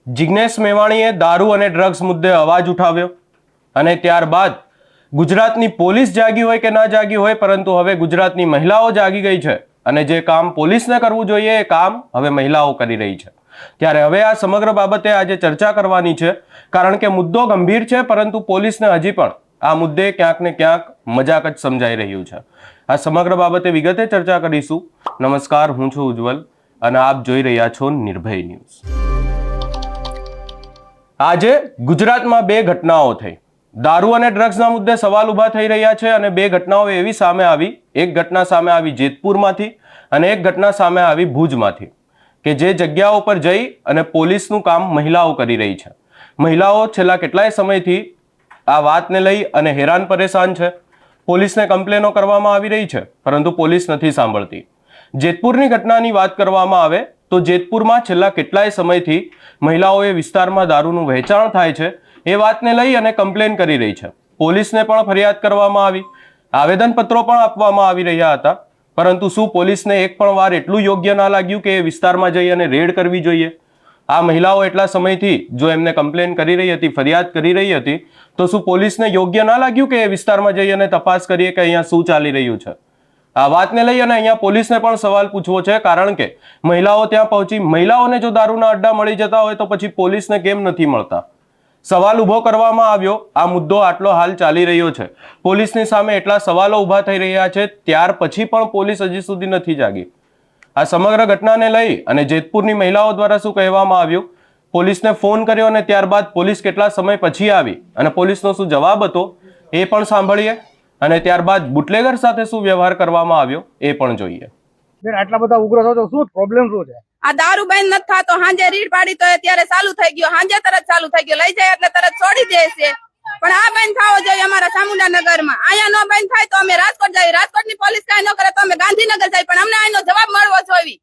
જિગ્નેશ મેવાણીએ દારૂ અને ડ્રગ્સ મુદ્દે અવાજ ઉઠાવ્યો અને ત્યારબાદ ગુજરાતની પોલીસ જાગી હોય કે ના જાગી હોય, પરંતુ હવે ગુજરાતની મહિલાઓ જાગી ગઈ છે અને જે કામ પોલીસને કરવું જોઈએ એ કામ હવે મહિલાઓ કરી રહી છે। ત્યારે હવે આ સમગ્ર બાબતે આજે ચર્ચા કરવાની છે, કારણ કે મુદ્દો ગંભીર છે, પરંતુ પોલીસને હજી પણ આ મુદ્દે ક્યાંક ને ક્યાંક મજાક જ સમજાઈ રહ્યું છે। આ સમગ્ર બાબતે વિગતે ચર્ચા કરીશું। નમસ્કાર, હું છું ઉજ્જવલ અને આપ જોઈ રહ્યા છો નિર્ભય ન્યૂઝ। આજે ગુજરાતમાં બે ઘટનાઓ થઈ। દારૂ અને ડ્રગ્સના મુદ્દે સવાલ ઊભા થઈ રહ્યા છે અને બે ઘટનાઓ એવી સામે આવી, એક ઘટના સામે આવી જેતપુરમાંથી અને એક ઘટના સામે આવી ભુજમાંથી, કે જે જગ્યાઓ પર જઈ અને પોલીસનું કામ મહિલાઓ કરી રહી છે। મહિલાઓ છેલ્લા કેટલાય સમયથી આ વાતને લઈ અને હેરાન પરેશાન છે। પોલીસને કમ્પ્લેનો કરવામાં આવી રહી છે, પરંતુ પોલીસ નથી સાંભળતી। જેતપુરની ઘટનાની વાત કરવામાં આવે તો જેતપુરમાં છેલ્લા કેટલાય સમયથી મહિલાઓએ વિસ્તારમાં દારૂનું વહેંચાણ થાય છે એ વાતને લઈ અને કમ્પ્લેન કરી રહી છે। પોલીસને પણ ફરિયાદ કરવામાં આવી, આવેદનપત્રો પણ આપવામાં આવી રહ્યા હતા, પરંતુ શું પોલીસને એક પણ વાર એટલું યોગ્ય ના લાગ્યું કે એ વિસ્તારમાં જઈ અને રેડ કરવી જોઈએ? આ મહિલાઓ એટલા સમયથી જો એમને કમ્પ્લેન કરી રહી હતી, ફરિયાદ કરી રહી હતી, તો શું પોલીસને યોગ્ય ના લાગ્યું કે એ વિસ્તારમાં જઈ અને તપાસ કરીએ કે અહીંયા શું ચાલી રહ્યું છે? આ વાતને લઈ અને અહીંયા પોલીસને પણ સવાલ પૂછવો છે, કારણ કે મહિલાઓ ત્યાં પહોંચી, મહિલાઓને જો દારૂના અડ્ડા મળી જતા હોય તો પછી પોલીસને કેમ નથી મળતા? સવાલ ઊભો કરવામાં આવ્યો। આ મુદ્દો આટલો હાલ ચાલી રહ્યો છે, પોલીસની સામે એટલા સવાલો ઊભા થઈ રહ્યા છે, ત્યાર પછી પણ પોલીસ હજી સુધી નથી જાગી। આ સમગ્ર ઘટનાને લઈ અને જેતપુરની મહિલાઓ દ્વારા શું કહેવામાં આવ્યું, પોલીસને ફોન કર્યો અને ત્યારબાદ પોલીસ કેટલા સમય પછી આવી અને પોલીસનો શું જવાબ હતો એ પણ સાંભળીએ અને ત્યારબાદ બુટલેગર સાથે શું વ્યવહાર કરવામાં આવ્યો એ પણ જોઈએ। બેન, આટલા બધા ઉગ્ર છો તો શું પ્રોબ્લેમ શું છે? આ દારૂ બંધ નથી થતો। હાંજે રીડ પાડી તો અત્યારે ચાલુ થઈ ગયો, હાંજે તરત ચાલુ થઈ ગયો, લઈ જાય એટલે તરત છોડી દે છે, પણ આ બંધ થવો જોઈએ અમારા ચામુંડાનગરમાં। અહીંયા નો બંધ થાય તો અમે રાજકોટ જઈએ, રાજકોટની પોલીસ કાંઈ ન કરે તો અમે ગાંધીનગર જઈએ, પણ અમને આનો જવાબ મળવો જોઈએ।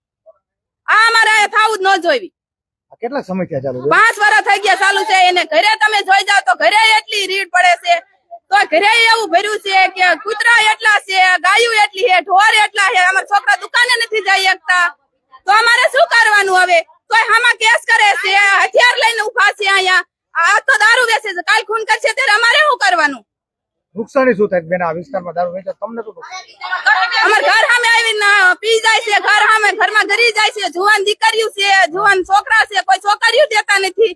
આ અમારે અહીંયા થવું જ ન જોઈએ। કેટલા સમય થયા ચાલુ? 5 વર્ષ થઈ ગયા ચાલુ છે। એને ઘરે તમે જોઈ જાવ તો ઘરે એટલી રીડ પડે છે, તો ઘરે એવું ભર્યું છે કે કૂતરા એટલા છે, ગાયું એટલી છે, ઢોર એટલા છે, અમારા છોકરા દુકાને નથી જઈ શકતા, તો અમારે શું કરવાનું હવે? કોઈ આમાં કેસ કરે છે, હથિયાર લઈને ઉભા છે અહીંયા, આ તો દારૂ વેચે છે, કાલ ખૂન કરશે ત્યારે અમારે શું કરવાનું? નુકસાની શું થાય બેન? આ વિસ્તારમાં દારૂ વેચે તમને શું નુકસાન? અમાર ઘર સામે આવીને પી જાય છે, ઘર સામે ઘરમાં ગરી જાય છે, જુવાન દીકરીઓ છે, જુવાન છોકરા છે, કોઈ છોકરીઓ દેતા નથી,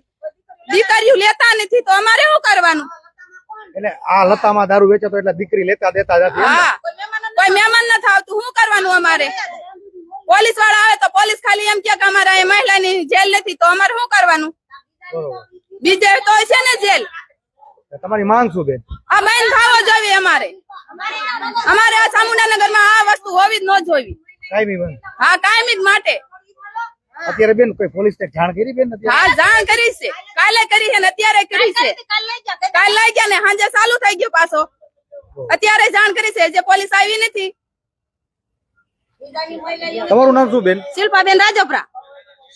દીકરીઓ લેતા નથી, તો અમારે શું કરવાનું? એટલે આ લતામાં દારૂ વેચે તો એટલે દીકરી લેતા દેતા નથી? હા, કોઈ મહેમાન નથી આવતું, શું કરવાનું અમારે? પોલીસ વાળા આવે તો પોલીસ ખાલી એમ કે અમારા એ મહિલાની જેલ નથી, તો અમારે શું કરવાનું? બીજે તો છે ને જેલ। તમારી માંગ શું બેન? આ બંધ થવો જોઈએ અમારે આ ચામુંડાનગરમાં આ વસ્તુ હોવી જ ન જોઈએ। કાયમી બંધ? હા, કાયમી જ માટે। અત્યારે બેન કોઈ પોલીસ ને જાણ કરી બેન? હા, જાણ કરી છે, કાલે કરી છે ને અત્યારે કરી છે, કાલ લઈ ગયા ને સાંજે ચાલુ થઈ ગયું પાછો, અત્યારે જાણ કરી છે, જે પોલીસ આવી નથી। તમારું નામ શું બેન? શિલ્પાબેન રાજપરા।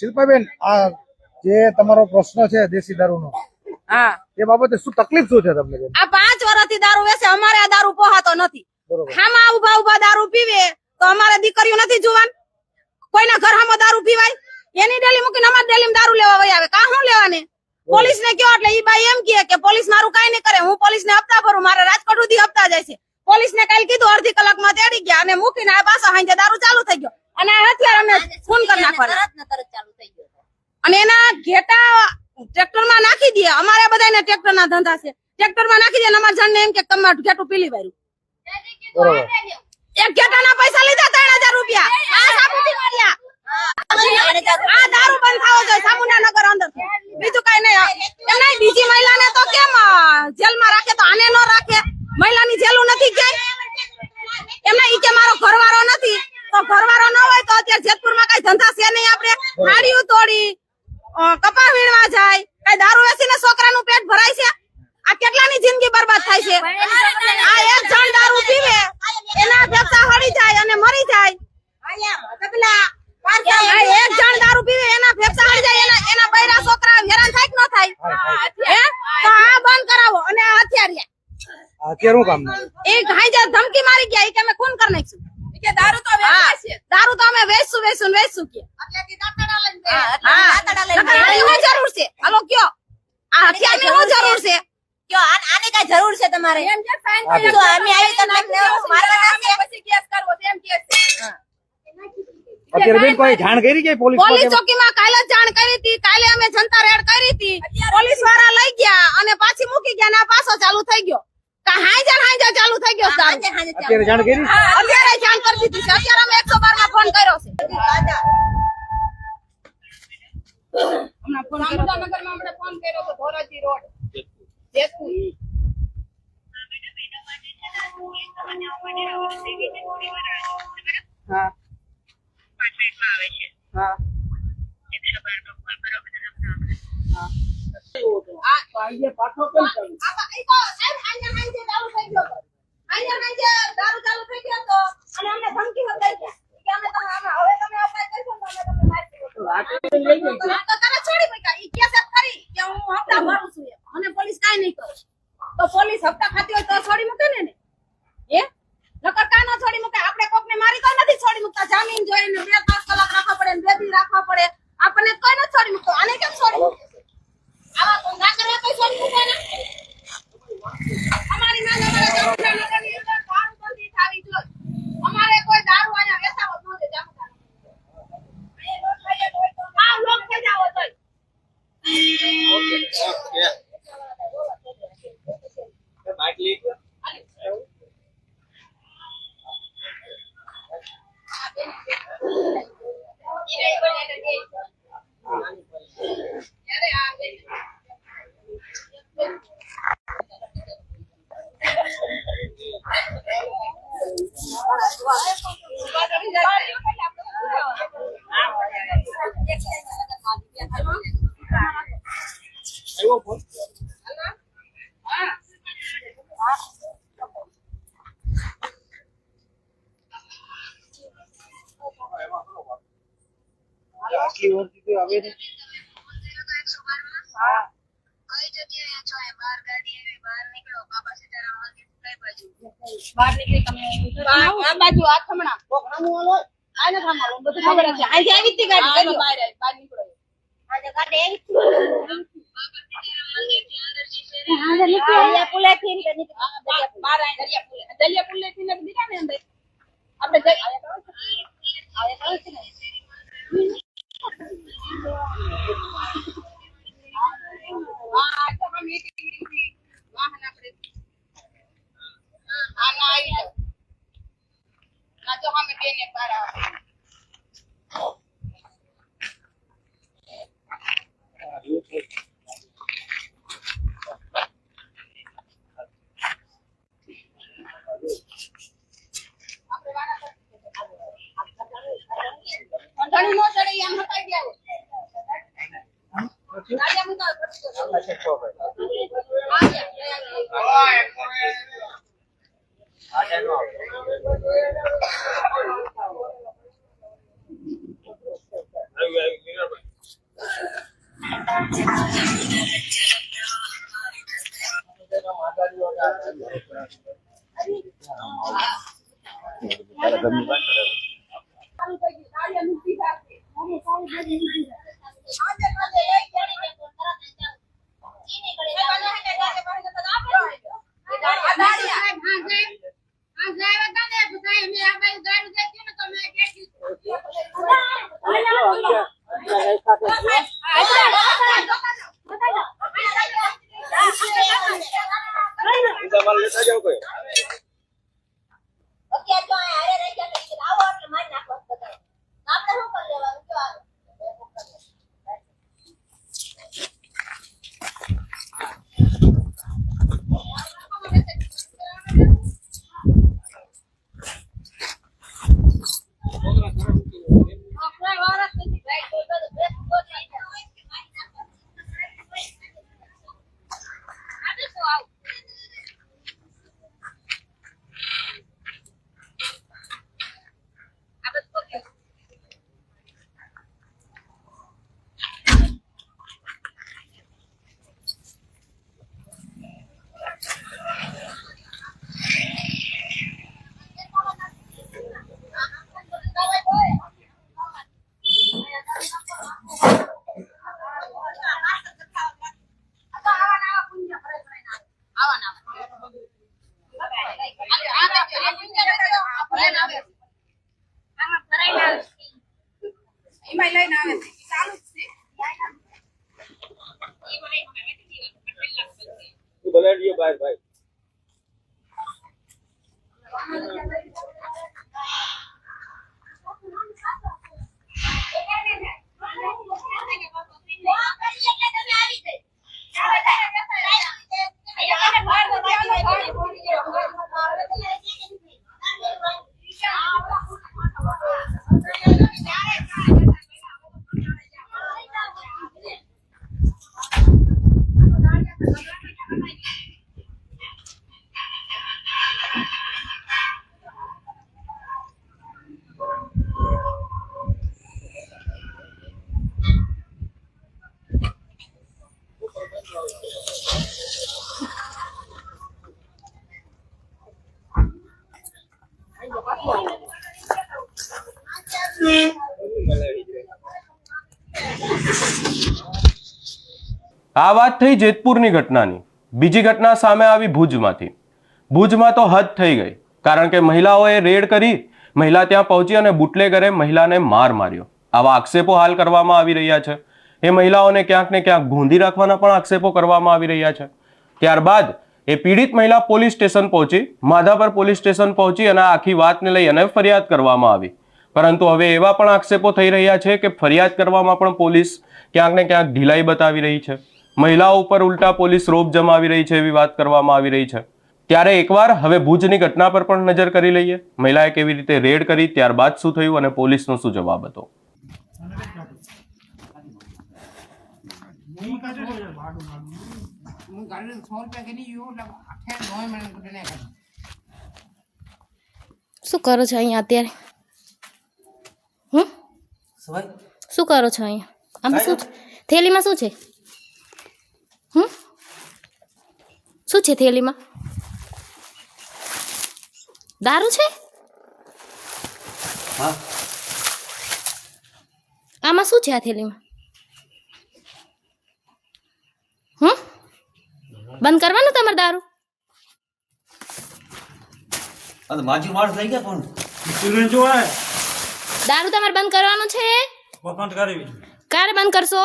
શિલ્પાબેન, આ જે તમારો પ્રશ્ન છે દેશી દારૂનો, હા, એ બાબતે શું તકલીફ શું છે તમને બેન? આ 5 વર્ષથી દારૂ વેચે, અમારે આ દારૂ પોહાતો નથી। હામાં ઉભા ઉભા દારૂ પીવે તો અમારે દીકરીઓ નથી જુવાન, કોઈના ઘર હામાં દારૂ પીવાય? એની ડેલી મૂકીને અમારે ડેલી દારૂ લેવા વઈ આવે, કા શું લેવાને? પોલીસ ને કયો એટલે ઈ બાઈ એમ કે પોલીસ મારું કાઈ નહીં કરે, હું પોલીસ ને હપ્તા ભરું, મારા રાજકોટ સુધી હપ્તા જાય છે। પોલીસ ને કાલ કીધું અડધી કલાકમાં તેડી ગયા અને મૂકીને આ પાછો હાંજે દારૂ ચાલુ થઈ ગયો અને અત્યારે અમે ફોન કરી નાખવાના અને એના ઘેટા ટ્રેક્ટર માં નાખી દે। અમારે બધાને ટ્રેક્ટર ના ધંધા છે, ટ્રેક્ટર માં નાખી દે, અમારા જણ ને એમ કે તમારું ઘેટું પીલી વાર્યું, એક ઘેટા ના પૈસા લીધા 3000 રૂપિયા। આ સાબુથી માર્યા। આ દારૂ બંધ થવો જોઈએ ચામુંડાનગર અંદર, બીજું કઈ નહીં। એમ નહીં, બીજી મહિલાને તો કેમ જેલમાં રાખે તો આને ન રાખે? મહિલાની જેલું નથી ક્યાંય? એમને ઈ કે મારો ઘરવાળો નથી, તો ઘરવાળો ન હોય તો અત્યારે જેતપુરમાં કઈ ધંધા છે નહીં? આપણે હાડીઓ તોડી, કપા વીણવા જાય, કઈ દારૂ વેચીને છોકરાનું પેટ ભરાય છે? આ કેટલાની જિંદગી બરબાદ થાય છે? આ એક જણ દારૂ પીવે, એના ફેફસા હળી જાય અને મરી જાય। એક જણ દારૂ પીવે, એના ફેફસા હળી જાય, એના બૈરા છોકરા હેરાન થાય કે ન થાય? હે, તો આ બંધ કરાવો। અને હથિયારિયા અત્યારે કામ એક હાઈજા ધમકી મારી ગયા કે અમે ખૂન કરી નાખશું, કે દારૂ તો વેચશે, દારૂ તો અમે વેચશું કે એટલેથી દાંતડા લઈને હા, જરૂર છે। આ હથિયારની શું જરૂર છે કયો આને કઈ જરૂર છે તમારે એમ કે સાઈન હા, કરી તો અમે આવી તો મારવાના છે પછી કેસ કરવો છે એમ કે છે અત્યારે બેન કોઈ જાણ કરી કે પોલીસ પોલીસ ચોકીમાં કાલે જ જાણ કરી હતી કાલે અમે જનતા રેડ કરી હતી પોલીસ વાળા લઈ ગયા અને પાછી મૂકી ગયા ને આ પાછો ચાલુ થઈ ગયો હાંજે ચાલુ થઈ ગયો દારૂ. અત્યારે જાણ કરી અત્યારે જાણ કરી દીધી છે અત્યારે અમે 112 માં ફોન કર્યો છે હમણાં ફોન રામદાનગરમાં હમણાં ફોન કર્યો તો ધોરાજી રોડ જેતપુર હા હા દારૂ ચાલુ થઈ ગયો તો અને અમને ધમકી દઈ ગયા કે અમે તમે હવે તમે અપાય કરશો તો અમે તમને મારી દઈશું તો તમે છોડી મૂક્યા ઈ કેસ કરી કે હું હપ્તા ભરું છું એમ. અને પોલીસ કાઈ નહીં કરે તો પોલીસ હપ્તા ખાતી હોય તો છોડી મૂકે ને એ નકર કા ન છોડી મૂકે આપણે કોકને મારી તો નથી છોડી મૂકતા જામીન જોઈને 2-5 કલાક રાખવા પડે ને 2 દી રાખવા પડે આપણને કોઈ ન છોડી મૂકતો આને કેમ છોડી મૂકે આવા ધંધા કરે તો છોડી મૂકે ને અમારી માં અમારા જામુદાનગરની અંદર દારૂ બંધી થાવી જોઈએ અમારે કોઈ દારૂ અહીંયા વેચાવો જ ન દે જામુદાનગર આ લોક થઈ જાવ જોઈએ આટલી વર્ષથી તો હવે ને બહાર નીકળી તમે આ બાજુ આ થમણા આને થામાલો બધું ખબર છે આજે આવી હતી ગાડી બહાર નીકળો આજે કાઢે દરિયા પુલે થી બહાર આ દરિયા પુલ થી દીધા ને અંદર આપણે જઈ આયા છે ને હા તો હમ એક વાહન આપણે આ ના આવી જાવ ના તો હમે બેને પારા ઘણી નો ચડે એમ હટાઈ ગયા રાજા મુકા અત્યારે તો હારે રહી ગયા આવો એટલે મારી નાખો બધા આપણે શું કરી લેવાનું જો આવે આ વાત થઈ જેતપુરની ઘટનાની. બીજી ઘટના સામે આવી ભુજમાંથી. ભુજમાં તો હદ થઈ ગઈ, કારણ કે મહિલાઓએ રેડ કરી, મહિલા ત્યાં પહોંચી અને બુટલેગરે મહિલાને માર માર્યો. આવા આક્ષેપો હાલ કરવામાં આવી રહ્યા છે. એ મહિલાઓને ક્યાંક ને ક્યાંક ગોંધી રાખવાના પણ આક્ષેપો કરવામાં આવી રહ્યા છે. ત્યારબાદ એ પીડિત મહિલા પોલીસ સ્ટેશન પહોંચી, માધાપર પોલીસ સ્ટેશન પહોંચી અને આ આખી વાતને લઈ અને ફરિયાદ કરવામાં આવી. પરંતુ હવે એવા પણ આક્ષેપો થઈ રહ્યા છે કે ફરિયાદ કરવામાં પણ પોલીસ ક્યાંક ને ક્યાંક ઢીલાઈ બતાવી રહી છે. મહિલાઓ ઉપર ઉલટા પોલીસ રોપ જમાવી રહી છે એવી વાત કરવામાં આવી રહી છે. ત્યારે એકવાર હવે ભુજની ઘટના પર પણ નજર કરી લઈએ. મહિલાએ કેવી રીતે રેડ કરી, ત્યારબાદ શું થયું અને પોલીસનો શું જવાબ હતો. શું કરો છો અહીંયા અત્યારે? શું કરો છો અહીંયા? આમાં શું થેલીમાં શું છે? શું છે થેલીમાં? દારૂ છે? હા. આમાં શું છે આ થેલીમાં? બંધ કરવાનું તમારે દારૂ? અને માજી માણસ લઈ ગયા કોણ? દારૂ તમારે બંધ કરવાનું છે? ક્યારે બંધ કરશો?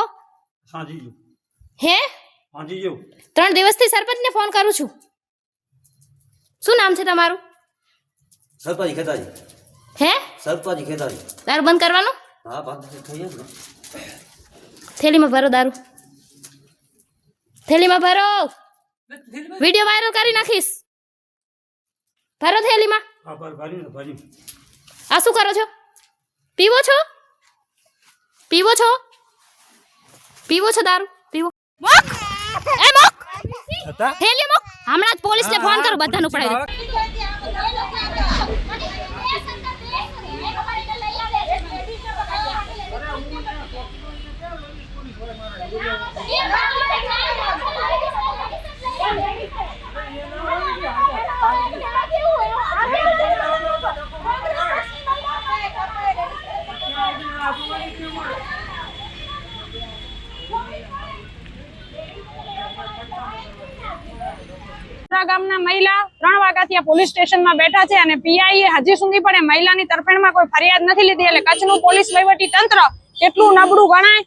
હે? 3 દિવસથી સરપંચને ફોન કરું છું. શું નામ છે તમારું? સરપાજી ખેતાજી. હે? સરપાજી ખેતાજી. દારૂ બંધ કરવાનું? હા, બંધ થઈ જશે ને. થેલીમાં ભરો દારૂ. થેલીમાં ભરો. વિડિયો વાયરલ કરી નાખીશ. ભરો થેલીમાં. આ શું કરો છો? પીવો છો? પીવો છો? પીવો છો દારૂ? પીવો. મોક! એ મોક! થેલી મોક! હમણાં જ પોલીસને ફોન કરો, બધાનું પડાવી દે. ગામના મહિલા 3 વાગ્યાથી પોલીસ સ્ટેશનમાં બેઠા છે અને પીઆઈએ હજી સુધી પણ એ મહિલાની તરફેણમાં કોઈ ફરિયાદ નથી લીધી. એટલે કચ્છનું પોલીસ વહીવટી તંત્ર કેટલું નબળું ગણાય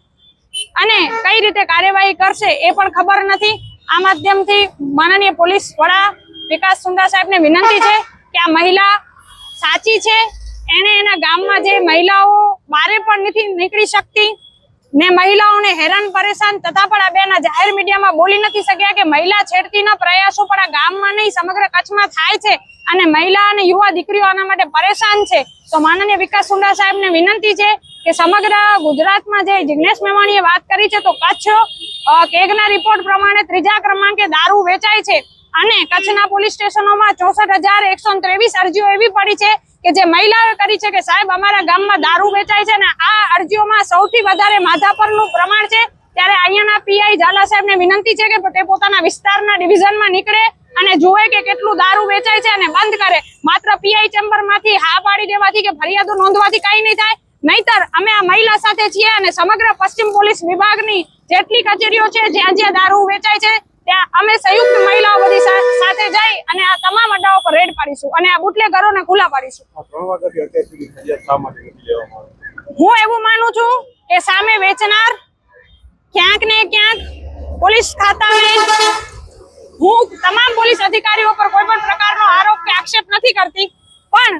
અને કઈ રીતે કાર્યવાહી કરશે એ પણ ખબર નથી. આ માધ્યમથી માનનીય પોલીસ વડા વિકાસ સુંદા સાહેબને વિનંતી છે કે આ મહિલા સાચી છે, એને એના ગામમાં જે મહિલાઓ બારે પણ નથી નીકળી શકતી ને મહિલાઓને હેરાન પરેશાન તથા પણ આ બેના જાહેર મીડિયામાં બોલી નથી શક્યા કે મહિલા છેડતીના પ્રયાસો પણ આ ગામમાં નહીં સમગ્ર કચ્છમાં થાય છે અને મહિલા અને યુવા દીકરીઓ આના માટે પરેશાન છે. તો માનનીય વિકાસ સુંદા સાહેબને વિનંતી છે કે સમગ્ર ગુજરાતમાં જે જિગ્નેશ મેવાણીએ વાત કરી છે તો કચ્છ કેગના રિપોર્ટ પ્રમાણે 3જા ક્રમાંકે દારૂ વેચાય છે અને કચ્છના પોલીસ સ્ટેશનોમાં 64,123 અરજીઓ એવી પડી છે કે જે મહિલાઓએ કરી છે કે સાહેબ અમારા ગામમાં દારૂ વેચાય છે અને આ અરજીઓમાં સૌથી વધારે માધાપરનું પ્રમાણ છે. ત્યારે અહીંયાના પીઆઈ ઝાલા સાહેબને વિનંતી છે કે તે પોતાના વિસ્તારના ડિવિઝનમાં નીકળે અને જોવે કે કેટલું દારૂ વેચાય છે અને બંધ કરે. માત્ર પીઆઈ ચેમ્બરમાંથી હા પાડી દેવાથી કે ફરિયાદો નોંધવાથી કઈ નહીં થાય. નહીતર અમે આ મહિલા સાથે છીએ અને સમગ્ર પશ્ચિમ પોલીસ વિભાગની જેટલી કચેરીઓ છે જ્યાં જ્યાં દારૂ વેચાય છે ત્યાં અમે સંયુક્ત મહિલાઓ બધી સાથે જઈ અને આ તમામ અડ્ડાઓ પર રેડ પાડીશું અને આ બુટલેગરોને ખુલ્લા પાડીશું. હું એવું માનું છું કે સામે વેચનાર ક્યાંક ને ક્યાંક પોલીસ ખાતાને હું તમામ પોલીસ અધિકારીઓ પર કોઈ પણ પ્રકારનો આરોપ કે આક્ષેપ નથી કરતી, પણ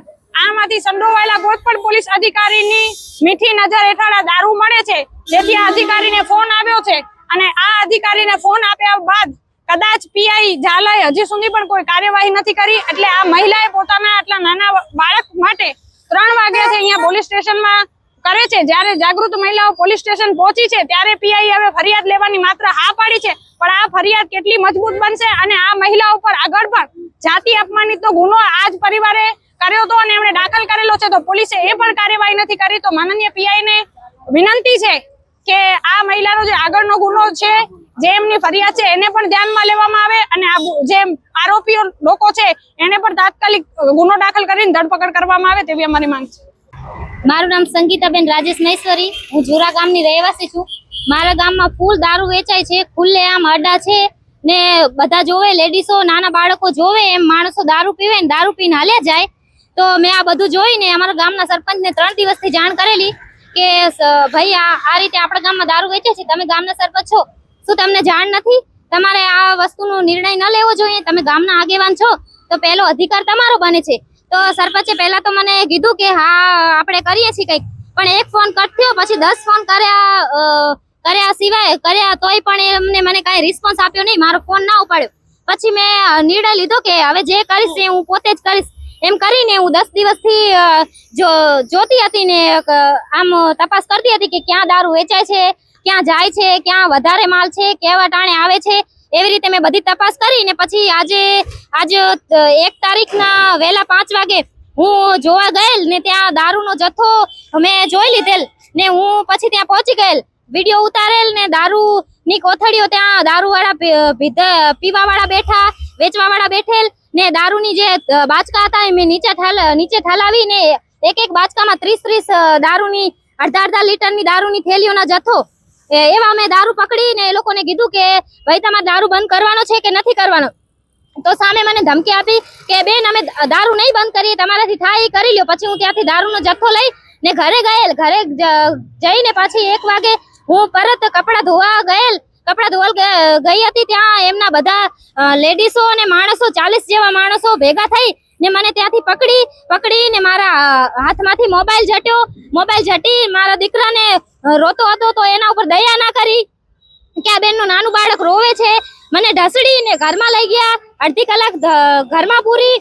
આમાંથી સંડોવાયેલા કોઈ પણ પોલીસ અધિકારીની મીઠી નજર હેઠળ આ દારૂ મળે છે, જેથી આ અધિકારીને ફોન આવ્યો છે અને આ અધિકારીને ફોન આપ્યા બાદ કદાચ પીઆઈ ઝાલાએ હજી સુધી પણ કોઈ કાર્યવાહી નથી કરી. એટલે આ મહિલાએ પોતાના આટલા નાના બાળક માટે 3 વાગ્યાથી અહીંયા પોલીસ સ્ટેશનમાં કરે છે. જ્યારે જાગૃત મહિલાઓ પોલીસ સ્ટેશન પહોંચી છે ત્યારે પીઆઈ હવે ફરિયાદ લેવાની માત્ર હા પાડી છે, પણ આ ફરિયાદ કેટલી મજબૂત બનશે અને આ મહિલા ઉપર આગળ પણ જાતિ અપમાનિતનો ગુનો આ જ પરિવારે કર્યો હતો અને એમણે દાખલ કરેલો છે, તો પોલીસે એ પણ કાર્યવાહી નથી કરી. તો માનનીય પીઆઈને વિનંતી છે કે આ મહિલાનો જે આગળનો ગુનો છે, જે એમની ફરિયાદ છે, એને પણ ધ્યાનમાં લેવામાં આવે અને આ જે આરોપીઓ લોકો છે એને પણ તાત્કાલિક ગુનો દાખલ કરીને ધરપકડ કરવામાં આવે તેવી અમારી માંગ છે. મારું નામ સંગીતાબેન રાજેશ મહેશ્વરી, હું ઝુરા ગામની રહેવાસી છું. મારા ગામમાં ફૂલ દારૂ વેચાય છે, ખુલ્લેઆમ અડ્ડા છે ને બધા જોવે, લેડીસો નાના બાળકો જોવે એમ માણસો દારૂ પીવે ને દારૂ પીને હાલ્યા જાય. તો મેં આ બધું જોઈને અમારા ગામના સરપંચને 3 દિવસથી જાણ કરેલી કે ભાઈ આ રીતે આપણા ગામમાં દારૂ વેચે છે, તમે ગામના સરપંચ છો, શું તમને જાણ નથી? તમારે આ વસ્તુનો નિર્ણય ન લેવો જોઈએ, તમે ગામના આગેવાન છો તો પહેલો અધિકાર તમારો બને છે. તો સરપંચે પહેલા તો મને કીધું કે હા આપણે કરીએ છીએ કંઈક, પણ એક ફોન કટ થયો, પછી 10 ફોન કર્યા તોય પણ મને કાંઈ રિસ્પોન્સ આપ્યો નહીં, મારો ફોન ના ઉપાડ્યો. પછી મેં નિર્ણય લીધો કે હવે જે કરીશ એ હું પોતે જ કરીશ. એમ કરીને હું 10 દિવસથી જોતી હતી ને આમ તપાસ કરતી હતી કે ક્યાં દારૂ વેચાય છે, ક્યાં જાય છે, ક્યાં વધારે માલ છે, કેવા ટાણે આવે છે. એવી રીતે મેં બધી તપાસ કરીને પછી આજે 1 તારીખના વહેલા 5 વાગે હું જોવા ગયેલ ને ત્યાં દારૂનો જથ્થો મેં જોઈ લીધેલ ને હું પછી ત્યાં પહોંચી ગયેલ, વિડીયો ઉતારેલ ને દારૂની કોથળીઓ ત્યાં દારૂવાળા પીવાવાળા બેઠા, વેચવાવાળા બેઠેલ ને દારૂની જે બાચકા હતા એ મેં નીચે ઠાલાવી ને એક બાચકામાં 30 દારૂની અડધા લીટરની દારૂની થેલીઓના જથ્થો એવા મેં દારૂ પકડીને એ લોકોને કીધું કે ભાઈ તમારે દારૂ બંધ કરવાનો છે કે નથી કરવાનો? તો સામે મને ધમકી આપી કે બેન અમે દારૂ નહીં બંધ કરીએ, તમારાથી થાય એ કરી લ્યો. પછી હું ત્યાંથી દારૂનો જથ્થો લઈ ને ઘરે ગયેલ. ઘરે જઈને પાછી 1 વાગે હું પરત કપડાં ધોવા ગઈ હતી. ત્યાં એમના બધા લેડીસો અને માણસો 40 જેવા માણસો ભેગા થઈ ને મને ત્યાંથી પકડીને મારા હાથમાંથી મોબાઈલ ઝટી મારા દીકરાને રોતો હતો તો એના ઉપર દયા ના કરી કે આ બેનનું નાનું બાળક રોવે છે. મને ઢસડીને ઘરમાં લઈ ગયા, અડધી કલાક ઘરમાં પૂરી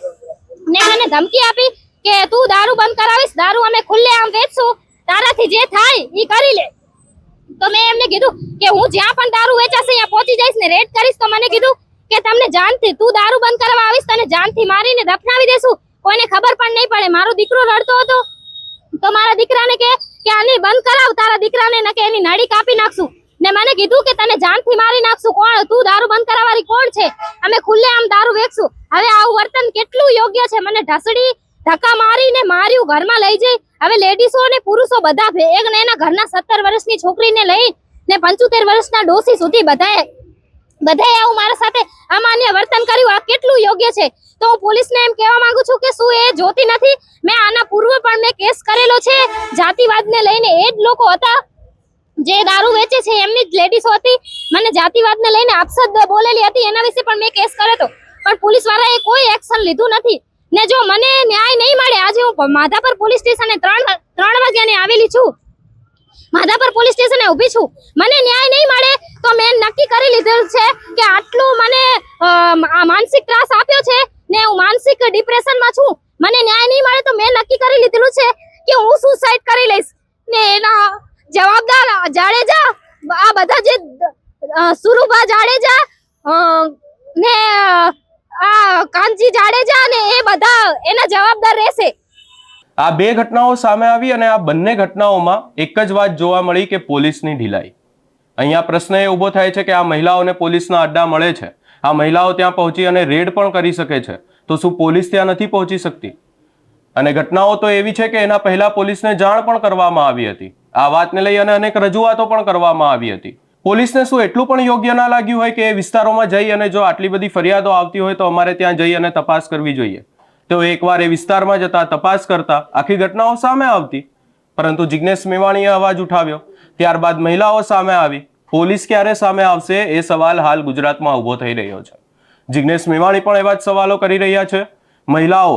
ને મને ધમકી આપી કે તું દારૂ બંધ કરાવીશ, દારૂ અમે ખુલ્લે આમ વેચશું, તારાથી જે થાય એ કરી લે. તો મેં એમને કીધું કે હું જ્યાં પણ દારૂ વેચાશે ત્યાં પહોંચી જઈશ ને રેડ કરીશ. તો મને કીધું કે તમને જાનથી તું દારૂ બંધ કરવા આવીશ તને જાનથી મારીને દફનાવી દેશું, કોઈને ખબર પણ નહીં પડે. મારો દીકરો રડતો હતો તો મારા દીકરાને કે આની બંધ કરાવ, તારા દીકરાને ન કે એની નાડી કાપી નાખશું ને મને કીધું કે તને જાનથી મારી નાખશું. કોણ તું દારૂ બંધ કરાવવાની કોણ છે? અમે ખુલ્લે આમ દારૂ વેચશું. હવે આવું વર્તન કેટલું યોગ્ય છે? મને ઢસડી ધક્કા મારીને માર્યું, ઘરમાં લઈ જઈ. હવે લેડીસો અને પુરુષો બધા એક ને એના ઘરના 17 વર્ષની છોકરીને લઈ ને 75 વર્ષના ડોસી સુધી બધાએ આવું મારા સાથે અમાન્ય વર્તન કર્યું. આ કેટલું યોગ્ય છે? તો હું પોલીસને એમ કહેવા માંગુ છું કે શું એ જોતી નથી? મેં આના પૂર્વ પણ મેં કેસ કરેલો છે જાતિવાદને લઈને. એ જ લોકો હતા જે દારૂ વેચે છે, એમની જ લેડીસો હતી. મને જાતિવાદને લઈને આપસદ બોલેલી હતી, એના વિશે પણ મેં કેસ કર્યો હતો, પણ પોલીસ વાળાએ કોઈ એક્શન લીધું નથી. ને જો મને ન્યાય નહીં મળે, આજે હું માધાપર પોલીસ સ્ટેશને 3 વાગ્યાની આવેલી છું, માધાપર પોલીસ સ્ટેશને ઊભી છું. મને ન્યાય નહીં મળે તો મેં નક્કી કરી લીધેલ છે કે આટલું મને માનસિક ત્રાસ આપ્યો છે ને હું માનસિક ડિપ્રેશનમાં છું. મને ન્યાય નહીં મળે તો મેં નક્કી કરી લીધેલું છે કે હું સુસાઇડ કરી લઈશ. ને એના જવાબદાર જાડેજા, આ બધા જે સુરુભા જાડેજા ને આ કાંજી જાડેજા ને એ બધા એના જવાબદાર રહેશે. આ 2 ઘટનાઓ સામે આવી અને આ બંને ઘટનાઓમાં એક જ વાત જોવા મળી કે પોલીસની ઢીલાઈ. અહીંયા પ્રશ્ન એ ઊભો થાય છે કે આ મહિલાઓને પોલીસના અડ્ડા મળે છે, આ મહિલાઓ ત્યાં પહોંચી અને રેડ પણ કરી શકે છે, તો શું પોલીસ ત્યાં નથી પહોંચી શકતી? અને ઘટનાઓ તો એવી છે કે એના પહેલા પોલીસને જાણ પણ કરવામાં આવી હતી. આ વાતને લઈ અને અનેક રજૂઆતો પણ કરવામાં આવી હતી. પોલીસને શું એટલું પણ યોગ્ય ના લાગ્યું હોય કે એ વિસ્તારોમાં જઈ અને જો આટલી બધી ફરિયાદો આવતી હોય તો અમારે ત્યાં જઈ અને તપાસ કરવી જોઈએ? તો એકવાર એ વિસ્તારમાં જતા તપાસ કરતા આખી ઘટનાઓ સામે આવતી. પરંતુ જિગ્નેશ મેવાણીએ અવાજ ઉઠાવ્યો, ત્યારબાદ મહિલાઓ સામે આવી. પોલીસ ક્યારે સામે આવશે એ સવાલ હાલ ગુજરાતમાં ઊભો થઈ રહ્યો છે. જિગ્નેશ મેવાણી પણ એવા જ સવાલો કરી રહ્યા છે. મહિલાઓ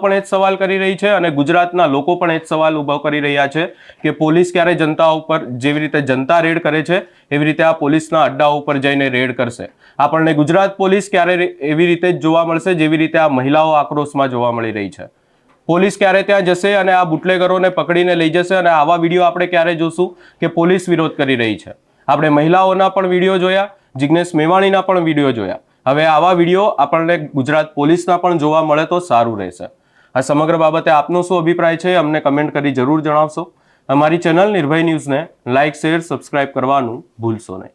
પણ એ જ સવાલ કરી રહી છે અને ગુજરાતના લોકો પણ એ જ સવાલ ઉભો કરી રહ્યા છે કે પોલીસ ક્યારે જનતા ઉપર જેવી રીતે જનતા રેડ કરે છે એવી રીતે આ પોલીસના અડ્ડાઓ ઉપર જઈને રેડ કરશે. આપણને ગુજરાત પોલીસ ક્યારે એવી રીતે જ જોવા મળશે જેવી રીતે આ મહિલાઓ આક્રોશમાં જોવા મળી રહી છે. પોલીસ ક્યારે ત્યાં જશે અને આ બુટલેગરોને પકડીને લઈ જશે અને આવા વિડીયો આપણે ક્યારે જોશું કે પોલીસ વિરોધ કરી રહી છે. આપણે મહિલાઓના પણ વિડીયો જોયા, જિગ્નેશ મેવાણીના પણ વિડીયો જોયા. હવે આવા વિડીયો આપણને ગુજરાત પોલીસના પણ જોવા મળે તો સારું રહેશે. આ સમગ્ર બાબતે આપનો શું અભિપ્રાય છે અમને કમેન્ટ કરી જરૂર જણાવશો. અમારી ચેનલ નિર્ભય ન્યૂઝને લાઇક, શેર, સબસ્ક્રાઇબ કરવાનું ભૂલશો નહીં.